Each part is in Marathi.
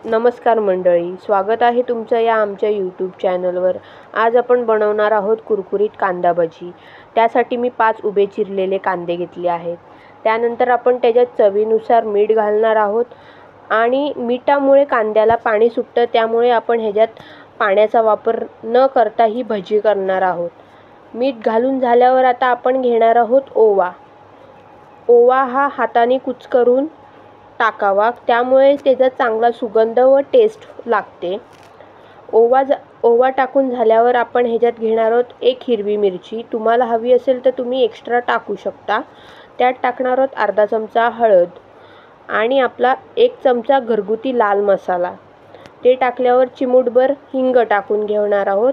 नमस्कार मंडळी, स्वागत आहे तुमचं या आमच्या यूट्यूब चॅनलवर। आज आपण बनवणार आहोत कुरकुरीत कांदा भजी। त्यासाठी मी 5 उभे चिरलेले कांदे घेतले आहेत। त्यानंतर आपण त्याच्यात चवीनुसार मीठ घालणार आहोत आणि मिठामुळे कांद्याला पाणी सुटतं, त्यामुळे आपण ह्याच्यात पाण्याचा वापर न करता ही भजी करणार आहोत। मीठ घालून झाल्यावर आता आपण घेणार आहोत ओवा। ओवा हा हाताने कुचकरून टाकावा, त्यामुळे त्याचा चांगला सुगंध व टेस्ट लागते। ओवा टाकून झाल्यावर आपण ह्याच्यात घेणार आहोत 1 हिरवी मिरची। तुम्हाला हवी असेल तर तुम्ही एक्स्ट्रा टाकू शकता। त्यात टाकणार आहोत अर्धा चमचा हळद आणि आपला 1 चमचा घरगुती लाल मसाला। ते टाकल्यावर चिमूटभर हिंग टाकून घेणार आहोत।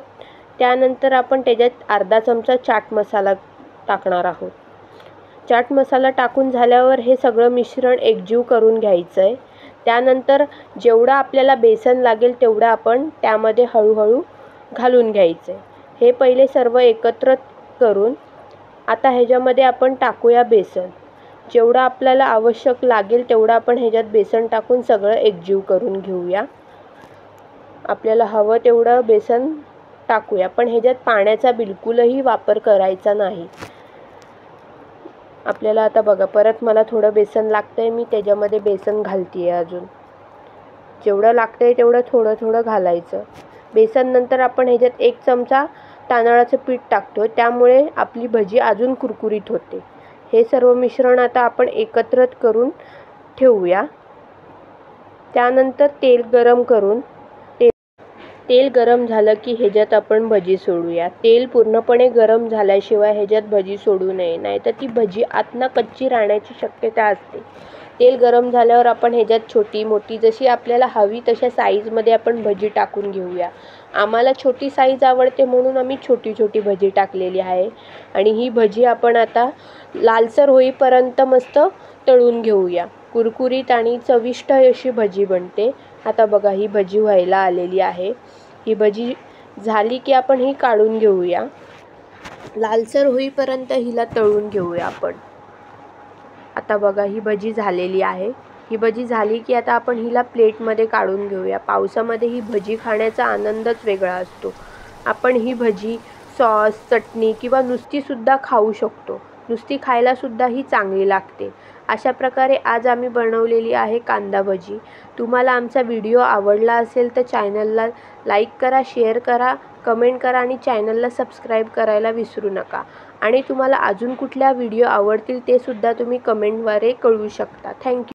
त्यानंतर आपण त्याच्यात अर्धा चमचा चाट मसाला टाकणार आहोत। चाट मसाला टाकून झाल्यावर हे सगळं मिश्रण एकजीव करून घ्यायचं आहे। त्यानंतर जेवढा आपल्याला बेसन लागेल तेवढा आपण त्यामध्ये हळूहळू घालून घ्यायचं आहे। हे पहिले सर्व एकत्र करून आता ह्याच्यामध्ये आपण टाकूया बेसन। जेवढा आपल्याला आवश्यक लागेल तेवढा आपण ह्याच्यात बेसन टाकून सगळं एकजीव करून घेऊया। आपल्याला हवं तेवढं बेसन टाकूया, पण ह्याच्यात पाण्याचा बिलकुलही वापर करायचा नाही। आपल्याला आता बघा, परत मला थोडं बेसन लागतंय, मी त्याच्यामध्ये बेसन घालते आहे। अजून जेवढं लागतंय तेवढं थोडं थोडं घालायचं। बेसन नंतर आपण ह्याच्यात 1 चमचा तांदळाचं पीठ टाकतो, त्यामुळे आपली भजी अजून कुरकुरीत होते। हे सर्व मिश्रण आता आपण एकत्र करून ठेवूया। त्यानंतर तेल गरम झालं की ह्याच्यात आपण भजी सोडूया। तेल पूर्णपणे गरम झाल्याशिवाय ह्याच्यात भजी सोडू नये, नाहीतर ती भजी आतनं कच्ची राहण्याची शक्यता असते। तेल गरम झाल्यावर आपण ह्याच्यात छोटी मोठी जशी आपल्याला हवी तशा साईजमध्ये आपण भजी टाकून घेऊया। आम्हाला छोटी साईज आवडते म्हणून आम्ही छोटी छोटी भजी टाकलेली आहे। आणि ही भजी आपण आता लालसर होईपर्यंत मस्त तळून घेऊया। कुरकुरीत आणि चविष्ट अशी भजी बनते। आता बघा, ही भजी व्हायला आलेली आहे। ही भजी झाली की आपण ही काढून घेऊया। लालसर होईपर्यंत हिला तळून घेऊया आपण। आता बघा, ही भजी झालेली आहे। ही भजी झाली की आता आपण हिला प्लेटमध्ये काढून घेऊया। पावसामध्ये ही भजी खाण्याचा आनंदच वेगळा असतो। आपण ही भजी सॉस, चटणी किंवा नुसती सुद्धा खाऊ शकतो। नुसती खायला सुद्धा ही चांगली लागते। अशा प्रकारे आज आम्ही बनवलेली आहे कांदा भजी। तुम्हाला आमचा व्हिडिओ आवडला असेल तर चॅनलला लाईक करा, शेअर करा, कमेंट करा आणि चॅनलला सबस्क्राईब करायला विसरू नका। आणि तुम्हाला अजून कुठल्या व्हिडिओ आवडतील ते सुद्धा तुम्ही कमेंटद्वारे कळवू शकता। थँक्यू।